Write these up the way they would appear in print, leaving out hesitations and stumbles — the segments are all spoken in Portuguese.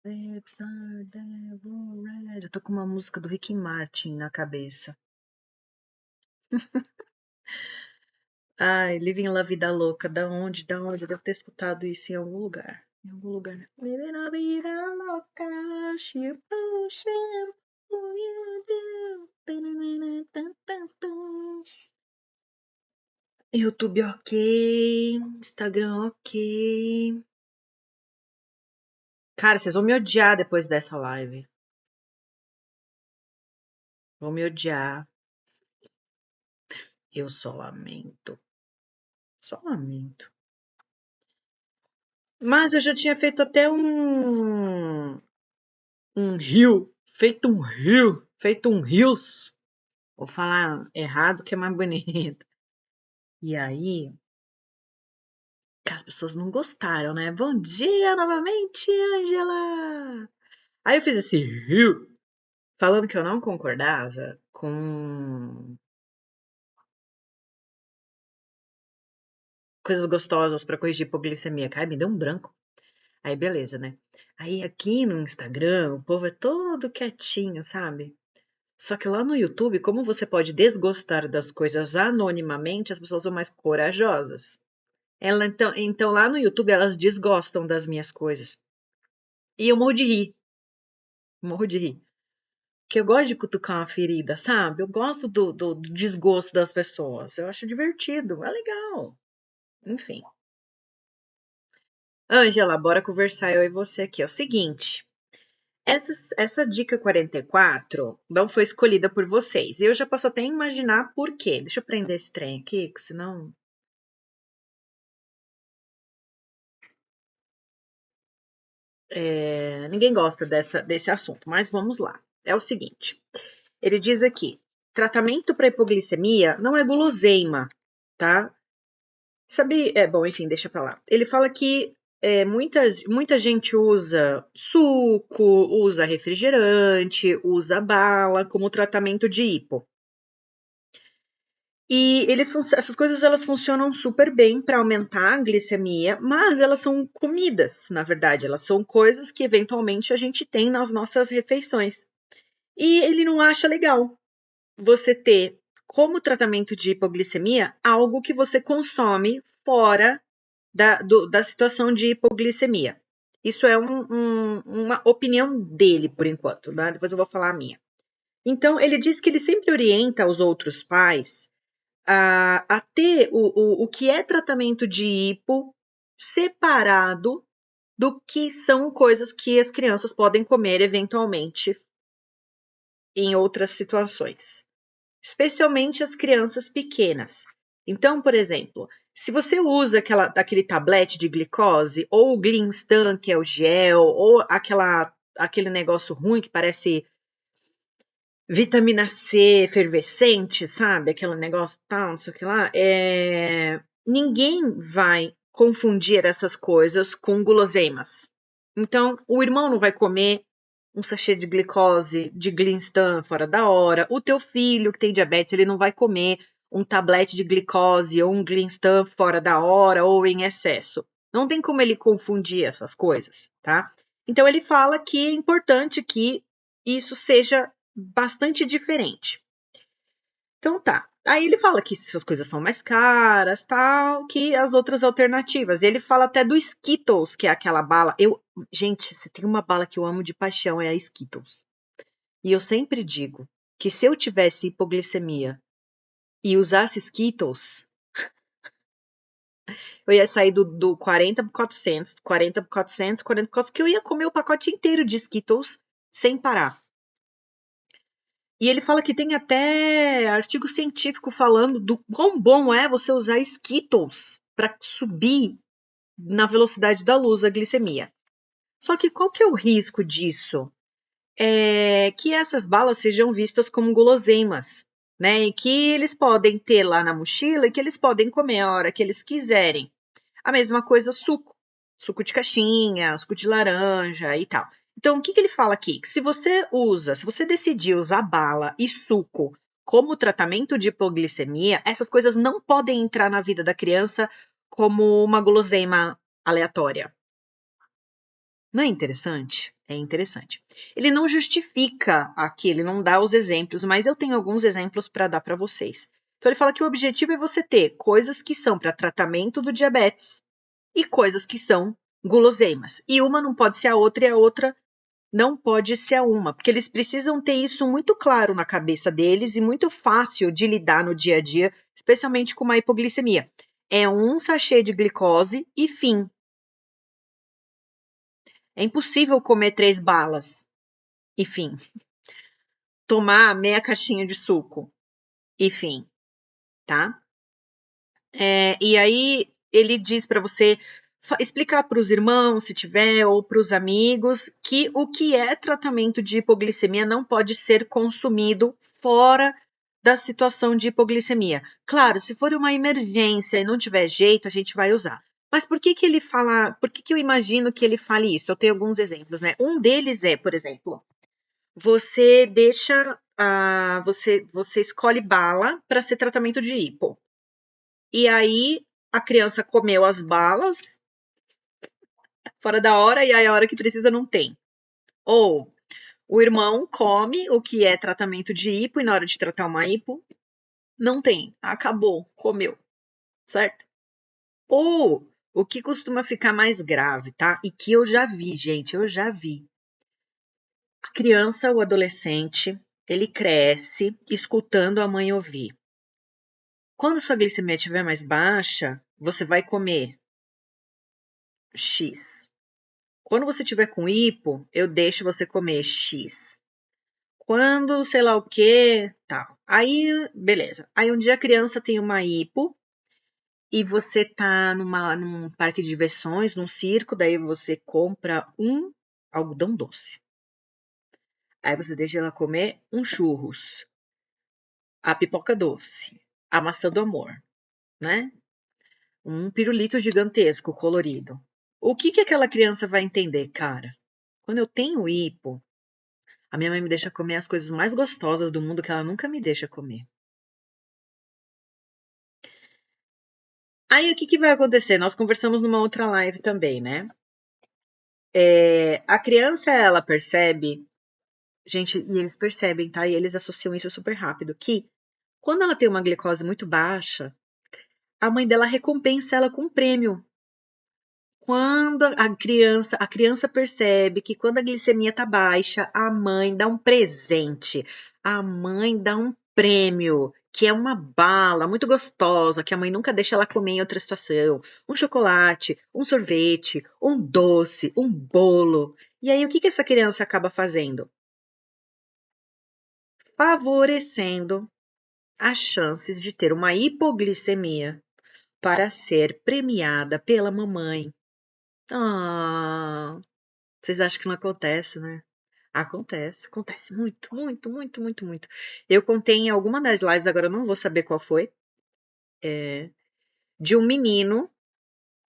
Lips are devil red. Eu tô com uma música do Ricky Martin na cabeça. Ai, Living La Vida Louca. Da onde? Eu devo ter escutado isso em algum lugar. Em algum lugar. Living La Vida Louca. She pushing. YouTube ok. Instagram ok. Cara, vocês vão me odiar depois dessa live. Vão me odiar. Eu só lamento. Só lamento. Mas eu já tinha feito até um rio. Feito um rio. Feito um rios. Vou falar errado que é mais bonito. E aí, que as pessoas não gostaram, né? Bom dia novamente, Ângela! Aí eu fiz esse rio, falando que eu não concordava com coisas gostosas para corrigir hipoglicemia. Ai, me deu um branco. Aí, beleza, né? Aí aqui no Instagram, o povo é todo quietinho, sabe? Só que lá no YouTube, como você pode desgostar das coisas anonimamente, as pessoas são mais corajosas. Então lá no YouTube elas desgostam das minhas coisas. E eu morro de rir. Morro de rir. Porque eu gosto de cutucar uma ferida, sabe? Eu gosto do desgosto das pessoas. Eu acho divertido, é legal. Enfim. Ângela, bora conversar eu e você aqui. É o seguinte. Essa dica 44 não foi escolhida por vocês. Eu já posso até imaginar por quê. Deixa eu prender esse trem aqui, que senão. Ninguém gosta desse assunto, mas vamos lá. É o seguinte: ele diz aqui: tratamento para hipoglicemia não é guloseima, tá? Sabe, bom, enfim, deixa pra lá. Ele fala que muita gente usa suco, usa refrigerante, usa bala como tratamento de hipo. E essas coisas elas funcionam super bem para aumentar a glicemia, mas elas são comidas, na verdade, elas são coisas que eventualmente a gente tem nas nossas refeições. E ele não acha legal você ter como tratamento de hipoglicemia algo que você consome fora da situação de hipoglicemia. Isso é uma opinião dele, por enquanto, né? Depois eu vou falar a minha. Então, ele diz que ele sempre orienta os outros pais a ter o que é tratamento de hipo separado do que são coisas que as crianças podem comer eventualmente em outras situações, especialmente as crianças pequenas. Então, por exemplo, se você usa aquele tablete de glicose, ou o Glinstan, que é o gel, ou aquele negócio ruim que parece vitamina C efervescente, sabe? Aquele negócio tal, não sei o que lá. Ninguém vai confundir essas coisas com guloseimas. Então, o irmão não vai comer um sachê de glicose, de Glinstan fora da hora. O teu filho que tem diabetes, ele não vai comer um tablete de glicose ou um Glinstan fora da hora ou em excesso. Não tem como ele confundir essas coisas, tá? Então, ele fala que é importante que isso seja bastante diferente. Então tá. Aí ele fala que essas coisas são mais caras, tal, que as outras alternativas. Ele fala até do Skittles, que é aquela bala. Gente, se tem uma bala que eu amo de paixão é a Skittles. E eu sempre digo que se eu tivesse hipoglicemia e usasse Skittles, eu ia sair do 40 por 400, 40 por 400, 40 por 400, que eu ia comer o pacote inteiro de Skittles sem parar. E ele fala que tem até artigo científico falando do quão bom é você usar Skittles para subir na velocidade da luz a glicemia. Só que qual que é o risco disso? É que essas balas sejam vistas como guloseimas, né? E que eles podem ter lá na mochila e que eles podem comer a hora que eles quiserem. A mesma coisa suco de caixinha, suco de laranja e tal. Então, o que ele fala aqui? Que se você decidir usar bala e suco como tratamento de hipoglicemia, essas coisas não podem entrar na vida da criança como uma guloseima aleatória. Não é interessante? É interessante. Ele não justifica aqui, ele não dá os exemplos, mas eu tenho alguns exemplos para dar para vocês. Então, ele fala que o objetivo é você ter coisas que são para tratamento do diabetes e coisas que são guloseimas. E uma não pode ser a outra e a outra não pode ser a uma, porque eles precisam ter isso muito claro na cabeça deles e muito fácil de lidar no dia a dia, especialmente com uma hipoglicemia. É um sachê de glicose e fim. É impossível comer 3 balas e fim. Tomar meia caixinha de suco e fim, tá? E aí ele diz para você explicar para os irmãos, se tiver, ou para os amigos, que o que é tratamento de hipoglicemia não pode ser consumido fora da situação de hipoglicemia. Claro, se for uma emergência e não tiver jeito, a gente vai usar. Mas por que ele fala, por que eu imagino que ele fale isso? Eu tenho alguns exemplos, né? Um deles é, por exemplo, você deixa, você escolhe bala para ser tratamento de hipo. E aí a criança comeu as balas fora da hora e aí a hora que precisa não tem. Ou o irmão come o que é tratamento de hipo e na hora de tratar uma hipo não tem. Acabou, comeu, certo? Ou o que costuma ficar mais grave, tá? E que eu já vi, gente, eu já vi. A criança, o adolescente, ele cresce escutando a mãe ouvir. Quando sua glicemia estiver mais baixa, você vai comer X. Quando você tiver com hipo, eu deixo você comer X. Quando, sei lá o que, tal. Aí, beleza. Aí um dia a criança tem uma hipo e você tá num parque de diversões, num circo, daí você compra um algodão doce. Aí você deixa ela comer um churros, a pipoca doce, a maçã do amor, né? Um pirulito gigantesco, colorido. O que aquela criança vai entender, cara? Quando eu tenho hipo, a minha mãe me deixa comer as coisas mais gostosas do mundo que ela nunca me deixa comer. Aí o que vai acontecer? Nós conversamos numa outra live também, né? A criança, ela percebe, gente, e eles percebem, tá? E eles associam isso super rápido, que quando ela tem uma glicose muito baixa, a mãe dela recompensa ela com um prêmio. Quando a criança percebe que quando a glicemia tá baixa, a mãe dá um presente, a mãe dá um prêmio, que é uma bala muito gostosa, que a mãe nunca deixa ela comer em outra situação, um chocolate, um sorvete, um doce, um bolo. E aí o que essa criança acaba fazendo? Favorecendo as chances de ter uma hipoglicemia para ser premiada pela mamãe. Ah, vocês acham que não acontece, né? Acontece muito, muito, muito, muito, muito. Eu contei em alguma das lives, agora eu não vou saber qual foi, de um menino,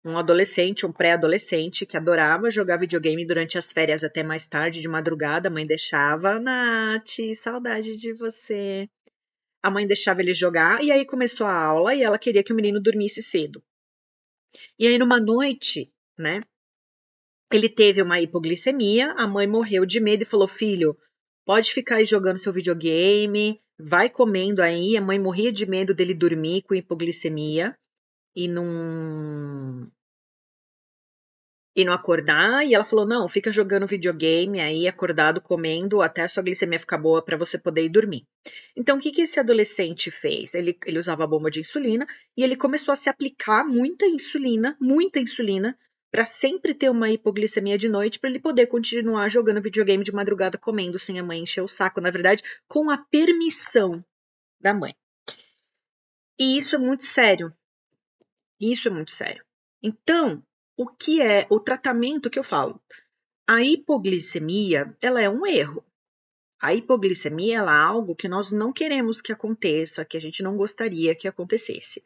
um adolescente, um pré-adolescente, que adorava jogar videogame durante as férias até mais tarde, de madrugada. A mãe deixava, Nath, saudade de você. A mãe deixava ele jogar, e aí começou a aula, e ela queria que o menino dormisse cedo. E aí, numa noite, né? Ele teve uma hipoglicemia, a mãe morreu de medo e falou: filho, pode ficar aí jogando seu videogame, vai comendo aí. A mãe morria de medo dele dormir com hipoglicemia e não acordar. E ela falou: não, fica jogando videogame aí, acordado, comendo, até a sua glicemia ficar boa para você poder ir dormir. Então, o que esse adolescente fez? Ele usava a bomba de insulina e ele começou a se aplicar muita insulina, para sempre ter uma hipoglicemia de noite, para ele poder continuar jogando videogame de madrugada, comendo sem a mãe encher o saco, na verdade, com a permissão da mãe. E isso é muito sério. Isso é muito sério. Então, o que é o tratamento que eu falo? A hipoglicemia, ela é um erro. A hipoglicemia, ela é algo que nós não queremos que aconteça, que a gente não gostaria que acontecesse.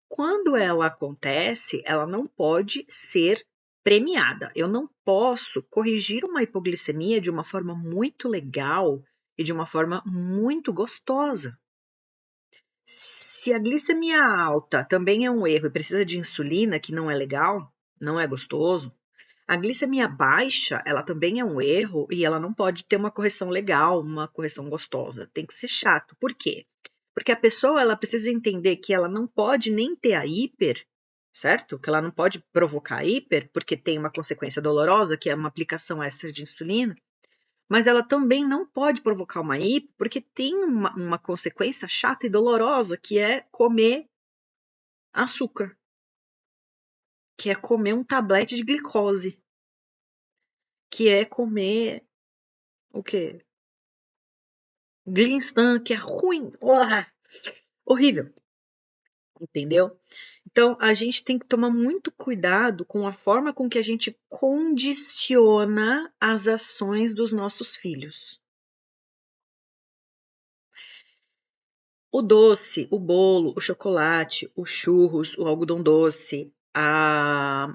Quando ela acontece, ela não pode ser premiada. Eu não posso corrigir uma hipoglicemia de uma forma muito legal e de uma forma muito gostosa. Se a glicemia alta também é um erro e precisa de insulina, que não é legal, não é gostoso, A glicemia baixa, ela também é um erro e ela não pode ter uma correção legal, uma correção gostosa. Tem que ser chato. Por quê? Porque a pessoa ela precisa entender que ela não pode nem ter a hiper, certo? Que ela não pode provocar a hiper, porque tem uma consequência dolorosa, que é uma aplicação extra de insulina. Mas ela também não pode provocar uma hiper, porque tem uma consequência chata e dolorosa, que é comer açúcar. Que é comer um tablete de glicose. Que é comer o quê? Glinstan, que é ruim. Horrível. Entendeu? Então, a gente tem que tomar muito cuidado com a forma com que a gente condiciona as ações dos nossos filhos. O doce, o bolo, o chocolate, os churros, o algodão doce, a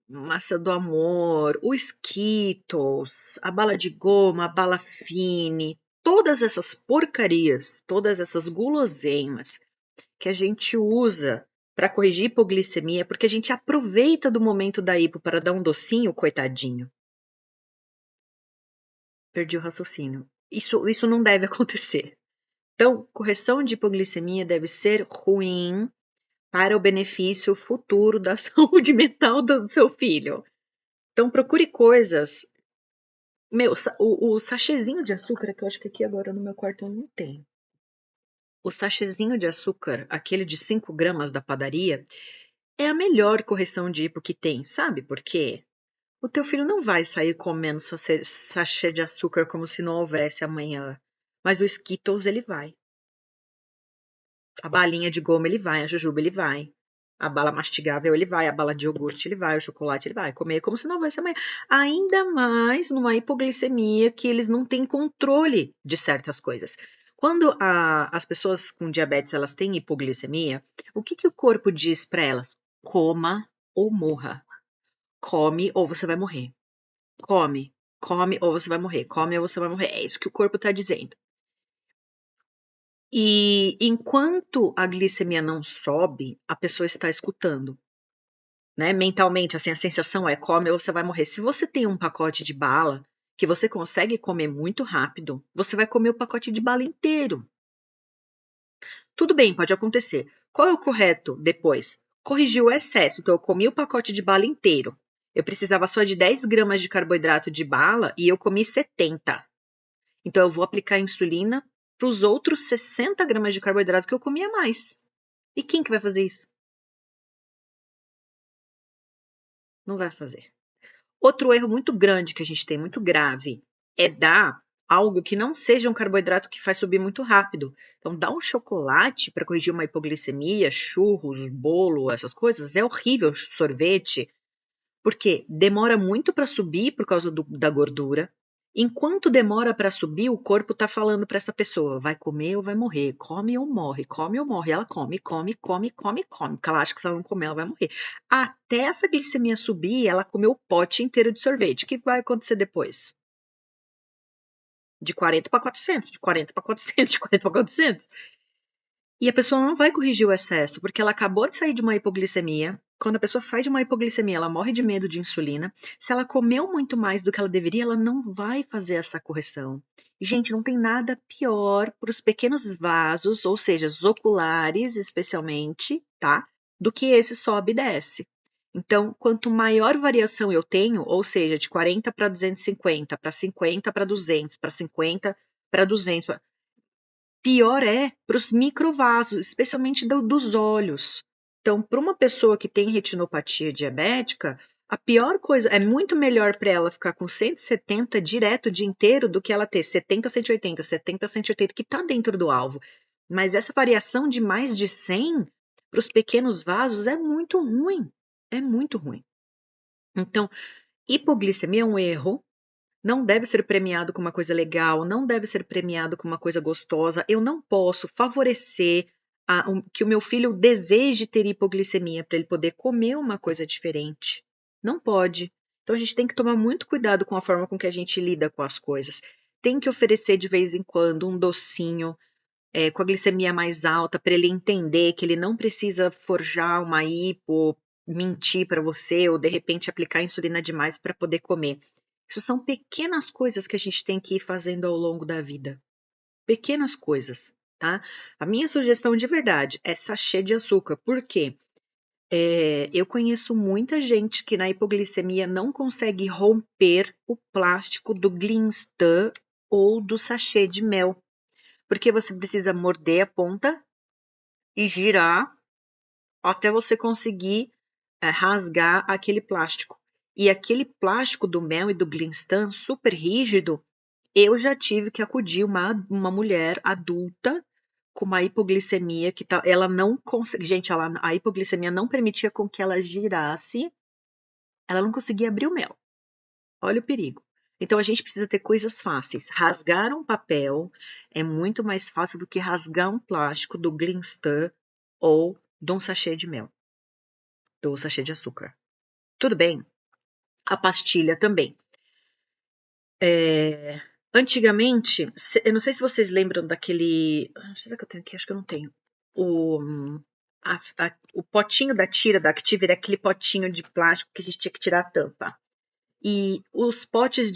massa do amor, o Skittles, a bala de goma, a bala fine, todas essas porcarias, todas essas guloseimas que a gente usa para corrigir hipoglicemia, porque a gente aproveita do momento da hipo para dar um docinho, coitadinho. Perdi o raciocínio. Isso não deve acontecer. Então, correção de hipoglicemia deve ser ruim para o benefício futuro da saúde mental do seu filho. Então, procure coisas. Meu, o sachêzinho de açúcar, que eu acho que aqui agora no meu quarto eu não tenho. O sachêzinho de açúcar, aquele de 5 gramas da padaria, é a melhor correção de hipo que tem, sabe por quê? O teu filho não vai sair comendo sachê de açúcar como se não houvesse amanhã, mas o Skittles ele vai. A balinha de goma ele vai, a jujuba ele vai. A bala mastigável ele vai, a bala de iogurte ele vai, o chocolate ele vai. Comer como se não houvesse amanhã. Ainda mais numa hipoglicemia que eles não têm controle de certas coisas. Quando as pessoas com diabetes elas têm hipoglicemia, o que o corpo diz para elas? Coma ou morra. Come ou você vai morrer. Come ou você vai morrer. Come ou você vai morrer. É isso que o corpo está dizendo. E enquanto a glicemia não sobe, a pessoa está escutando, né? Mentalmente, assim, a sensação é come ou você vai morrer. Se você tem um pacote de bala que você consegue comer muito rápido, você vai comer o pacote de bala inteiro. Tudo bem, pode acontecer. Qual é o correto depois? Corrigir o excesso. Então, eu comi o pacote de bala inteiro. Eu precisava só de 10 gramas de carboidrato de bala e eu comi 70. Então, eu vou aplicar insulina para os outros 60 gramas de carboidrato que eu comia mais. E quem que vai fazer isso? Não vai fazer. Outro erro muito grande que a gente tem, muito grave, é dar algo que não seja um carboidrato que faz subir muito rápido. Então, dar um chocolate para corrigir uma hipoglicemia, churros, bolo, essas coisas, é horrível, sorvete, porque demora muito para subir por causa da gordura. Enquanto demora para subir, o corpo está falando para essa pessoa, vai comer ou vai morrer, come ou morre, come ou morre. Ela come, porque ela acha que se ela não comer, ela vai morrer. Até essa glicemia subir, ela comeu o pote inteiro de sorvete. O que vai acontecer depois? De 40 para 400, de 40 para 400, de 40 para 400. E a pessoa não vai corrigir o excesso, porque ela acabou de sair de uma hipoglicemia. Quando a pessoa sai de uma hipoglicemia, ela morre de medo de insulina. Se ela comeu muito mais do que ela deveria, ela não vai fazer essa correção. E, gente, não tem nada pior para os pequenos vasos, ou seja, os oculares especialmente, tá? Do que esse sobe e desce. Então, quanto maior variação eu tenho, ou seja, de 40 para 250, para 50 para 200, para 50 para 200, pior é para os microvasos, especialmente dos olhos. Então, para uma pessoa que tem retinopatia diabética, a pior coisa é muito melhor para ela ficar com 170 direto o dia inteiro do que ela ter 70, 180, 70, 180, que está dentro do alvo. Mas essa variação de mais de 100 para os pequenos vasos é muito ruim. É muito ruim. Então, hipoglicemia é um erro. Não deve ser premiado com uma coisa legal, não deve ser premiado com uma coisa gostosa. Eu não posso favorecer que o meu filho deseje ter hipoglicemia para ele poder comer uma coisa diferente. Não pode. Então a gente tem que tomar muito cuidado com a forma com que a gente lida com as coisas. Tem que oferecer de vez em quando um docinho com a glicemia mais alta para ele entender que ele não precisa forjar uma hipo mentir para você ou de repente aplicar insulina demais para poder comer. Isso são pequenas coisas que a gente tem que ir fazendo ao longo da vida. Pequenas coisas, tá? A minha sugestão de verdade é sachê de açúcar. Por quê? Eu conheço muita gente que na hipoglicemia não consegue romper o plástico do Glinstan ou do sachê de mel, porque você precisa morder a ponta e girar até você conseguir rasgar aquele plástico. E aquele plástico do mel e do Glinstan super rígido, eu já tive que acudir uma mulher adulta com uma hipoglicemia que ela não consegue, gente, a hipoglicemia não permitia com que ela girasse, ela não conseguia abrir o mel. Olha o perigo. Então a gente precisa ter coisas fáceis. Rasgar um papel é muito mais fácil do que rasgar um plástico do Glinstan ou de um sachê de mel, do sachê de açúcar. Tudo bem? A pastilha também. Antigamente, eu não sei se vocês lembram daquele. Será que eu tenho aqui? Acho que eu não tenho. O potinho da tira da Active era aquele potinho de plástico que a gente tinha que tirar a tampa. E os potes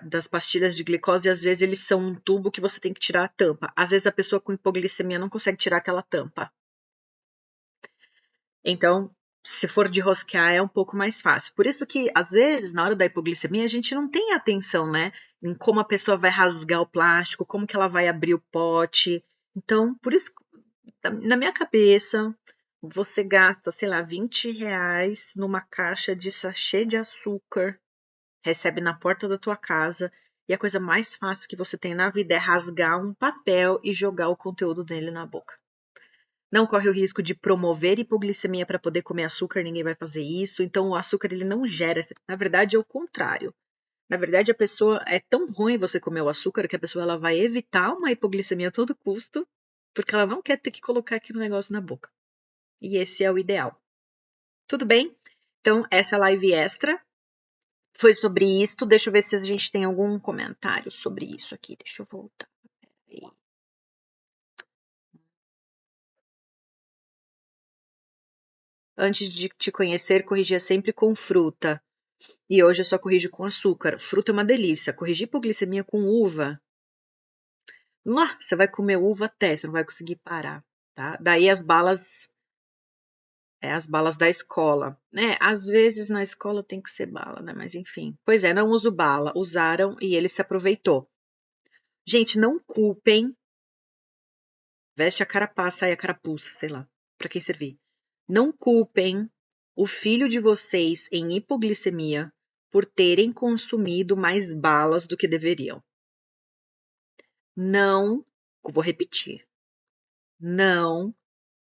das pastilhas de glicose, às vezes, eles são um tubo que você tem que tirar a tampa. Às vezes, a pessoa com hipoglicemia não consegue tirar aquela tampa. Então, se for de rosquear, é um pouco mais fácil. Por isso que, às vezes, na hora da hipoglicemia, a gente não tem atenção, né? Em como a pessoa vai rasgar o plástico, como que ela vai abrir o pote. Então, por isso, na minha cabeça, você gasta, sei lá, R$20 numa caixa de sachê de açúcar, recebe na porta da tua casa, e a coisa mais fácil que você tem na vida é rasgar um papel e jogar o conteúdo dele na boca. Não corre o risco de promover hipoglicemia para poder comer açúcar, ninguém vai fazer isso. Então, o açúcar ele não gera. Na verdade, é o contrário. Na verdade, a pessoa é tão ruim você comer o açúcar que a pessoa ela vai evitar uma hipoglicemia a todo custo, porque ela não quer ter que colocar aquele negócio na boca. E esse é o ideal. Tudo bem? Então, essa live extra foi sobre isto. Deixa eu ver se a gente tem algum comentário sobre isso aqui. Deixa eu voltar. Peraí. Antes de te conhecer, corrigia sempre com fruta. E hoje eu só corrijo com açúcar. Fruta é uma delícia. Corrigir hipoglicemia com uva. Você vai comer uva até, você não vai conseguir parar, tá? Daí as balas da escola, né? Às vezes na escola tem que ser bala, né? Mas enfim. Pois é, não uso bala. Usaram e ele se aproveitou. Gente, não culpem. Veste a carapaça e a carapuça, sei lá, para quem servir. Não culpem o filho de vocês em hipoglicemia por terem consumido mais balas do que deveriam. Não, vou repetir, não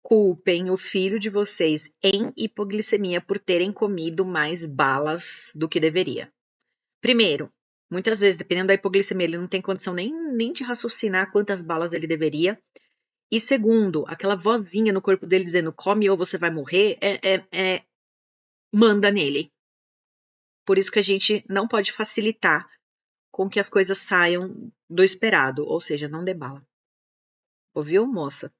culpem o filho de vocês em hipoglicemia por terem comido mais balas do que deveria. Primeiro, muitas vezes, dependendo da hipoglicemia, ele não tem condição nem de raciocinar quantas balas ele deveria. E segundo, aquela vozinha no corpo dele dizendo come ou você vai morrer, manda nele. Por isso que a gente não pode facilitar com que as coisas saiam do esperado, ou seja, não dê bala. Ouviu, moça?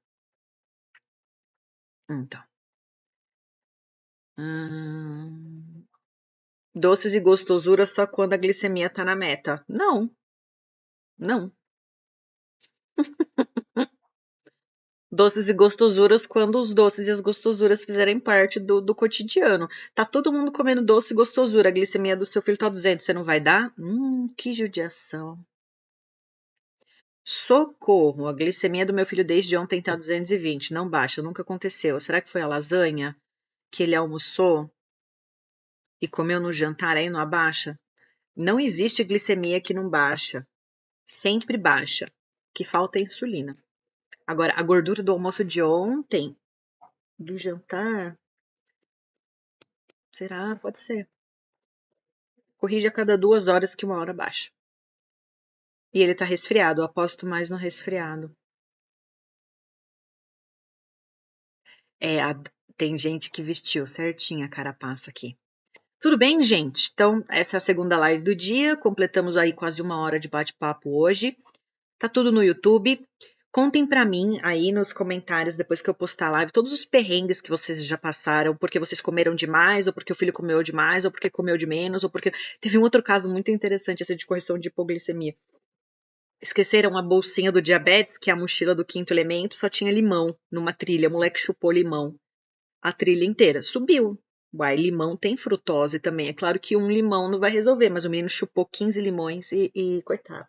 Então. Doces e gostosura só quando a glicemia tá na meta. Não. Doces e gostosuras quando os doces e as gostosuras fizerem parte do cotidiano. Tá todo mundo comendo doce e gostosura, a glicemia do seu filho tá 200, você não vai dar? Que judiação. Socorro, a glicemia do meu filho desde ontem tá 220, não baixa, nunca aconteceu. Será que foi a lasanha que ele almoçou e comeu no jantar aí não abaixa? Não existe glicemia que não baixa. Sempre baixa, que falta insulina. Agora, a gordura do almoço de ontem, do jantar, será? Pode ser. Corrige a cada 2 horas que 1 hora baixa. E ele tá resfriado, eu aposto mais no resfriado. Tem gente que vestiu certinho a carapaça aqui. Tudo bem, gente? Então, essa é a segunda live do dia. Completamos aí quase 1 hora de bate-papo hoje. Tá tudo no YouTube. Contem pra mim aí nos comentários, depois que eu postar a live, todos os perrengues que vocês já passaram, porque vocês comeram demais, ou porque o filho comeu demais, ou porque comeu de menos, ou porque... Teve um outro caso muito interessante, esse de correção de hipoglicemia. Esqueceram a bolsinha do diabetes, que é a mochila do quinto elemento, só tinha limão numa trilha. O moleque chupou limão. A trilha inteira. Subiu. Uai, limão tem frutose também. É claro que um limão não vai resolver, mas o menino chupou 15 limões e coitado.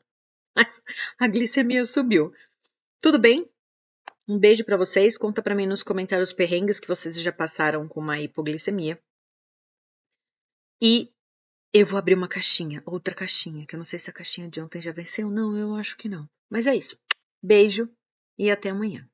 Mas a glicemia subiu. Tudo bem? Um beijo pra vocês. Conta pra mim nos comentários os perrengues que vocês já passaram com uma hipoglicemia. E eu vou abrir uma caixinha, outra caixinha, que eu não sei se a caixinha de ontem já venceu. Não, eu acho que não. Mas é isso. Beijo e até amanhã.